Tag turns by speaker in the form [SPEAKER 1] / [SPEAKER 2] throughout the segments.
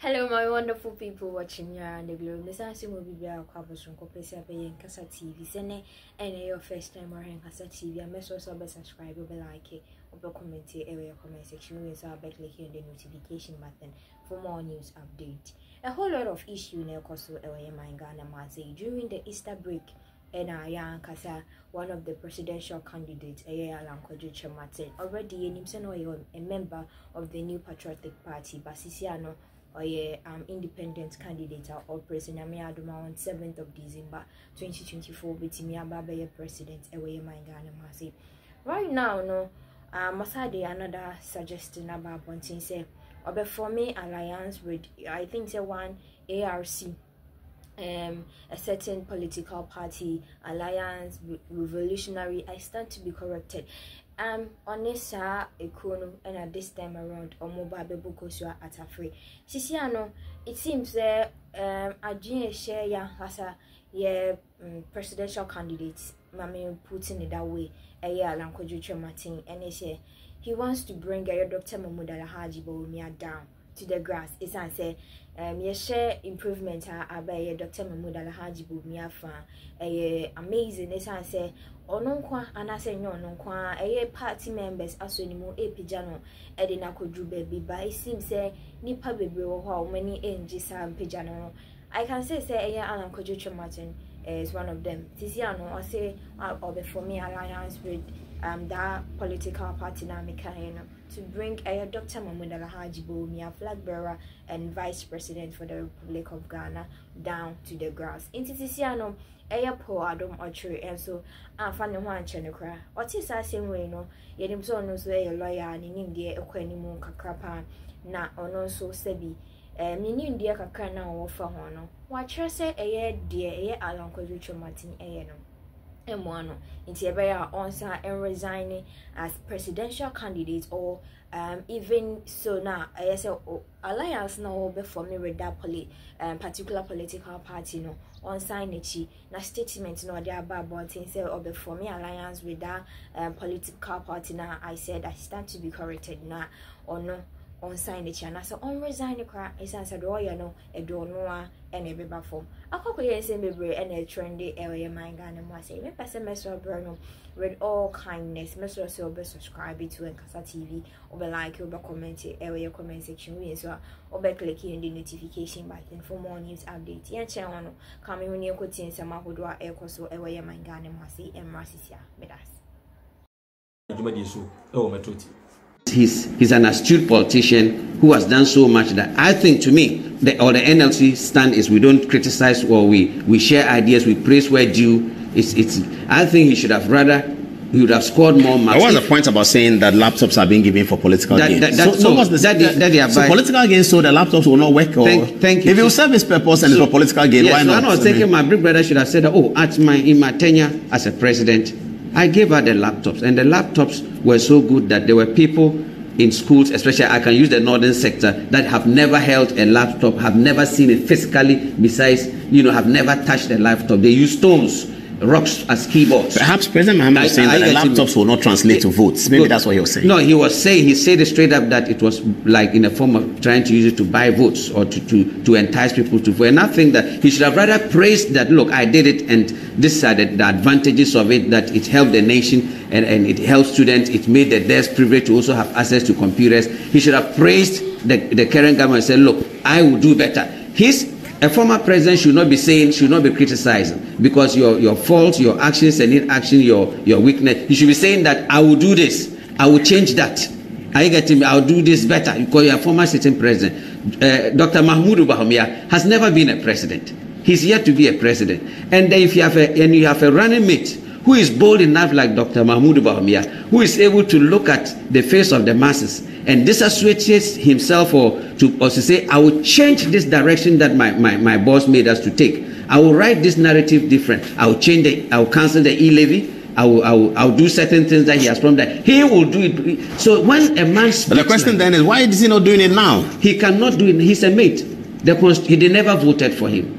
[SPEAKER 1] Hello, my wonderful people watching you around the globe. This is will be our Kwabos from Kasa TV. Sene and your first time or Kasa TV. I must also be subscribe, be like it, or comment area comment section. We saw back clicking the notification button for more news update. A whole lot of issue now also area my Ghana Mazi during the Easter break. And Kasa, one of the presidential candidates, already a member of the New Patriotic Party, Basisiano. Or independent candidate or president on 7th of December 2024 with me Ababe president away my Ghana Masi. Right now, no Masade another suggestion about wanting say or for me alliance with I think say one ARC a certain political party alliance revolutionary. I stand to be corrected. On this economy and at this time around or mobile bebukosua at a free. Sisiano, it seems that a share ya has a presidential candidates. Mami putting it that way. A year Lankojucha Martin and he wants to bring a Dr. Mahmoud Alhaji Bawumia down to the grass. It's and say share improvement by Dr. Mahmoud Alhaji Bawumia fan amazing. It's and say ononkwa anase nyo ononkwa party members aso ni mu epijano ede na kodru baby but it seems say nipa bebre wo ho many enji sam pijano. I can say Alan Kojucho Martin is one of them. Tisiano I say or for me alliance with that political party na to bring Dr. Mahmoud Alhaji Bawumia flag bearer and vice president for the Republic of Ghana down to the grass. In Tisiano po adom ochre and so fan no one chenekra what is that same way no yedim so no so lawyer ni nim de ekwani mu kakrapa na ono so sebi ni nim de kakra na wo fa ho no wa kire se de Alan Kojucho Martin no Emoano into a onsa and resigning as presidential candidate or even so now I say alliance now before me with that particular political party no on sign na statement no they about things say or before me alliance with that political party now I said I stand to be corrected now or no on sign the channel so on resign the crack is answered or you know a donor and a baby form. I could say baby and a trendy area my Ghana must say me person Mr. Bruno with all kindness Mr. So be subscribe to Kasa TV or be like or be comment area comment section so or be clicking the notification button for more news updates. Yeah channel coming when you could see some who do air so area my Ghana must say and Marcia with us.
[SPEAKER 2] He's an astute politician who has done so much that I think to me the NLC stand is we don't criticize or we share ideas, we praise where due. I think he should have he would have scored more marks.
[SPEAKER 3] What was the point about saying that laptops are being given for political gain? So political gain, so the laptops will not work? Or
[SPEAKER 2] thank you.
[SPEAKER 3] If it will serve its purpose and it's for political gain,
[SPEAKER 2] yes,
[SPEAKER 3] why not?
[SPEAKER 2] I was thinking my big brother should have said, in my tenure as a president, I gave her the laptops, and the laptops were so good that there were people in schools, especially I can use the northern sector, that have never held a laptop, have never seen it physically, besides, have never touched a laptop. They use stones, rocks as keyboards.
[SPEAKER 3] Perhaps President Muhammad was saying that the laptops will not translate to votes. Maybe that's what he was saying.
[SPEAKER 2] No, he said straight up that it was like in a form of trying to use it to buy votes or to entice people to vote. And I think that he should have rather praised that, look, I did it, and these are the advantages of it, that it helped the nation and it helped students. It made the desk privilege to also have access to computers. He should have praised the current government and said, look, I will do better. A former president should not be criticizing because your faults, your actions and inaction, your weakness. He should be saying that I will do this, I will change that. Are you getting me? I'll do this better because you're a former sitting president. Dr. Mahmoud Bawumia has never been a president. He's yet to be a president. And then if you have a running mate who is bold enough like Dr. Mahmoud Bawumia, who is able to look at the face of the masses and disassociates himself or to say, I will change this direction that my boss made us to take. I will write this narrative different. I will cancel the e-levy. I'll do certain things that he has promised that he will do it. So when a man speaks,
[SPEAKER 3] but the question then is, why is he not doing it now?
[SPEAKER 2] He cannot do it. He's a mate. They never voted for him.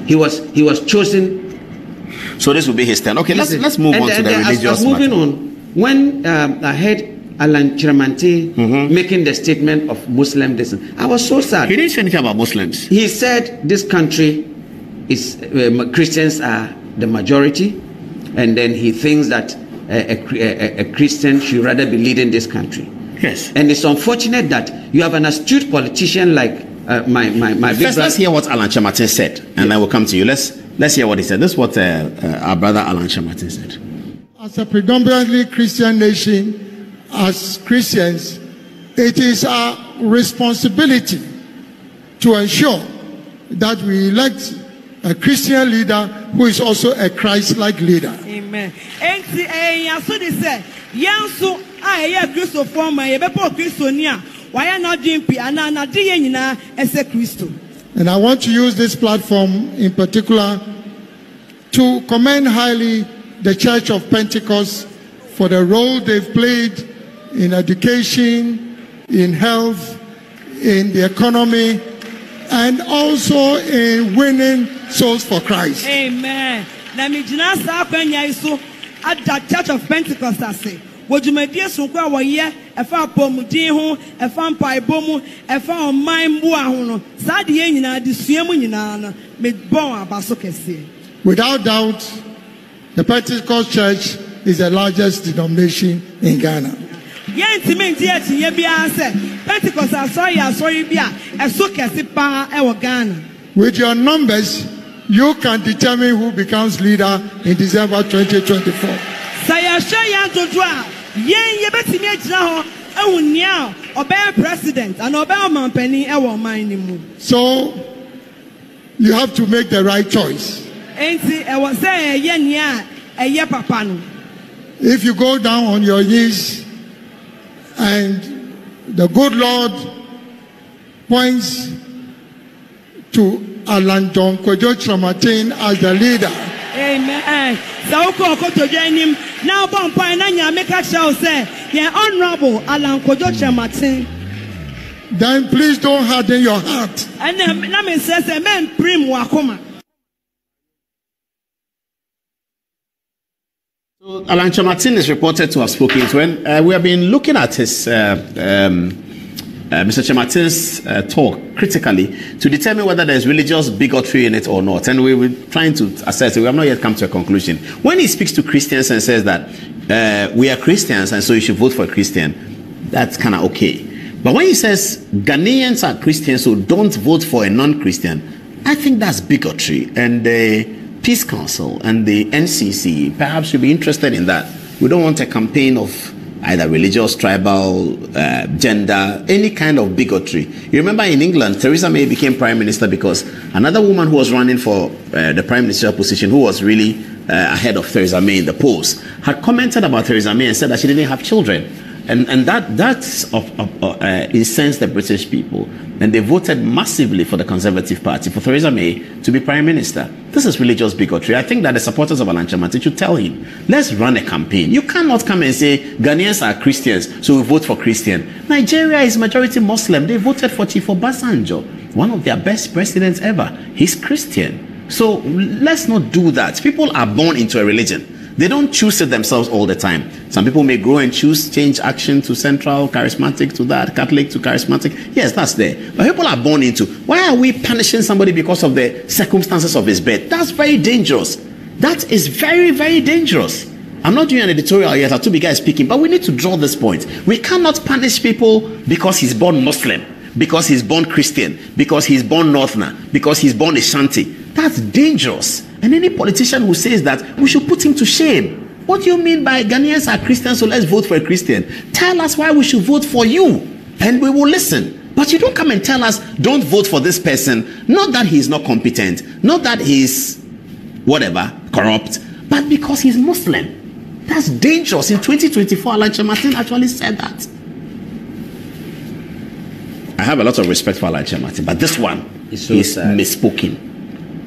[SPEAKER 2] He was chosen.
[SPEAKER 3] So this will be his turn. Okay, let's move on to the religious matter.
[SPEAKER 2] Moving on, when I heard Alan Chiramanti making the statement of Muslim descent. I was so sad.
[SPEAKER 3] He didn't say anything about Muslims.
[SPEAKER 2] He said this country is Christians are the majority, and then he thinks that a Christian should rather be leading this country.
[SPEAKER 3] Yes.
[SPEAKER 2] And it's unfortunate that you have an astute politician like my
[SPEAKER 3] First, let's hear what Alan Chiramanti said, and then we'll come to you. Let's hear what he said. This is what our brother Alan Chiramanti said.
[SPEAKER 4] As a predominantly Christian nation, as Christians, it is our responsibility to ensure that we elect a Christian leader who is also a Christ-like leader. Amen. And I want to use this platform in particular to commend highly the Church of Pentecost for the role they've played in education, in health, in the economy, and also in winning souls for Christ.
[SPEAKER 5] Amen. Let me just say at the Church of Pentecost, I say, would you make this one go away? If I pomudin, if I'm paibomu, if I'm mine buahuno, Sadi Yenina, the Siamunina, made bon abasokesi. Without doubt, the Pentecost Church is the largest denomination in Ghana. With your numbers, you can determine who becomes leader in December 2024. So, you have to make the right choice. If you go down on your knees and the good Lord points to Alan John Kojo Chiramatin as the leader. Amen. Now, Honorable Alan Kojo Chiramatin. Then please don't harden your heart. So,
[SPEAKER 3] Alan Chiramatin is reported to have spoken when we have been looking at his Mr. Chiramatin's talk critically to determine whether there's religious bigotry in it or not, and we were trying to assess it. We have not yet come to a conclusion. When he speaks to Christians and says that we are Christians and so you should vote for a Christian, that's kind of okay. But when he says Ghanaians are Christians, so don't vote for a non-Christian, I think that's bigotry, and the Peace Council and the NCC perhaps should be interested in that. We don't want a campaign of either religious, tribal, gender, any kind of bigotry. You remember in England, Theresa May became prime minister because another woman who was running for the prime minister position, who was really ahead of Theresa May in the polls, had commented about Theresa May and said that she didn't have children. And that incensed the British people. And they voted massively for the Conservative Party, for Theresa May to be Prime Minister. This is religious bigotry. I think that the supporters of Alan Chiramatin should tell him, let's run a campaign. You cannot come and say, Ghanaians are Christians, so we vote for Christian. Nigeria is majority Muslim. They voted for Chief Obasanjo, one of their best presidents ever. He's Christian. So let's not do that. People are born into a religion. They don't choose it themselves all the time. Some people may grow and choose change action to central, charismatic to that, Catholic to charismatic. Yes, that's there. But people are born into. Why are we punishing somebody because of the circumstances of his birth? That's very dangerous. That is very, very dangerous. I'm not doing an editorial yet. Atubi guy is speaking, but we need to draw this point. We cannot punish people because he's born Muslim, because he's born Christian, because he's born Northerner, because he's born Ashanti. That's dangerous. And any politician who says that, we should put him to shame. What do you mean by Ghanaians are Christians, so let's vote for a Christian? Tell us why we should vote for you, and we will listen. But you don't come and tell us, don't vote for this person. Not that he's not competent, not that he's whatever, corrupt, but because he's Muslim. That's dangerous. In 2024, Alan Chiramatin actually said that. I have a lot of respect for Alan Chiramatin, but this one is misspoken.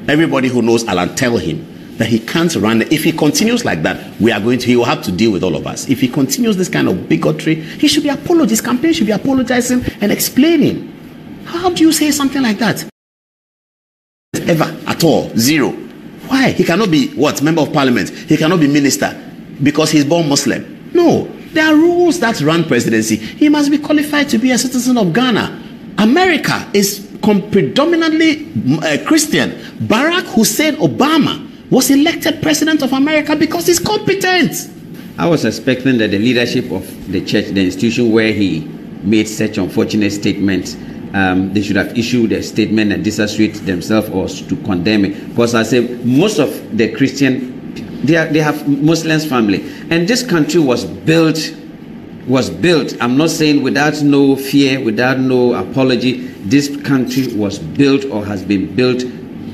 [SPEAKER 3] Everybody who knows Alan, tell him that he can't run. If he continues like that, he will have to deal with all of us. If he continues this kind of bigotry, he should be apologizing. His campaign should be apologizing and explaining. How do you say something like that? Ever, at all, zero. Why? He cannot be, member of parliament? He cannot be minister because he's born Muslim. No. There are rules that run presidency. He must be qualified to be a citizen of Ghana. America is predominantly Christian. Barack Hussein Obama was elected president of America because he's competent.
[SPEAKER 2] I was expecting that the leadership of the church, the institution where he made such unfortunate statements, they should have issued a statement and disassuade themselves or to condemn it. Because I say most of the Christian, they have Muslims family, and this country was built. I'm not saying without no fear, without no apology. This country was built or has been built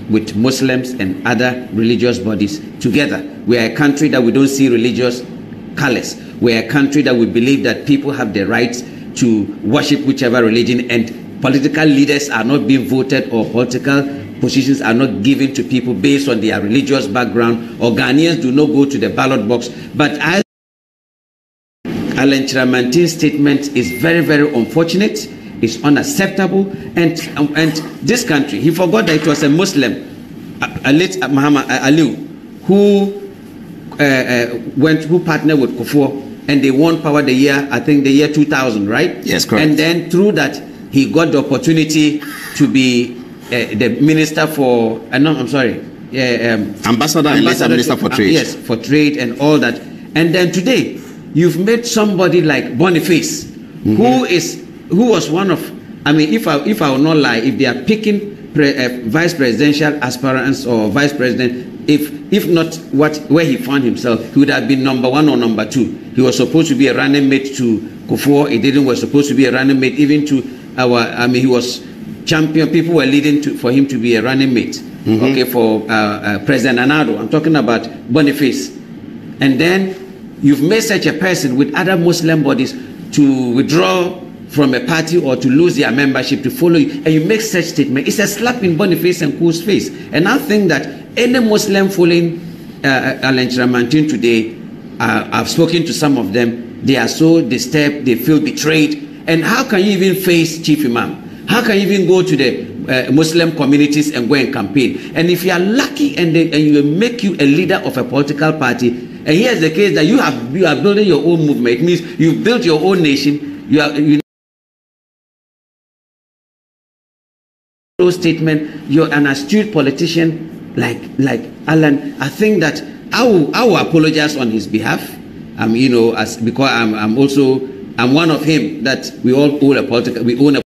[SPEAKER 2] with Muslims and other religious bodies together. We are a country that we don't see religious colors. We are a country that we believe that people have the right to worship whichever religion, and political leaders are not being voted, or political positions are not given to people based on their religious background, or Ghanaians do not go to the ballot box. But Alan Chiramantin's statement is very, very unfortunate. It's unacceptable, and this country, he forgot that it was a Muslim, late Muhammad Ali, who partnered with Kufuor, and they won power the year 2000, right?
[SPEAKER 3] Yes, correct.
[SPEAKER 2] And then through that, he got the opportunity to be the minister for,
[SPEAKER 3] ambassador and later minister for trade.
[SPEAKER 2] Yes, for trade and all that. And then today, you've made somebody like Boniface, who was one of, if I will not lie, if they are picking vice presidential aspirants or vice president, if not where he found himself, he would have been number 1 or number 2. He was supposed to be a running mate to Kufuor. He didn't. Was supposed to be a running mate even to he was champion. People were leading for him to be a running mate. Okay, for President Anado. I'm talking about Boniface. And then you've made such a person with other Muslim bodies to withdraw from a party or to lose their membership to follow you, and you make such statement. It's a slap in Boniface and Ku's face. And I think that any Muslim following Alan Chiramantin today, I've spoken to some of them, they are so disturbed, they feel betrayed. And how can you even face Chief Imam? How can you even go to the Muslim communities and go and campaign? And if you are lucky and you make you a leader of a political party, and here's the case that you are building your own movement, it means you've built your own nation, statement, you're an astute politician like Alan. I think that I will apologize on his behalf. Because I'm one of him, that we all own a political, we own a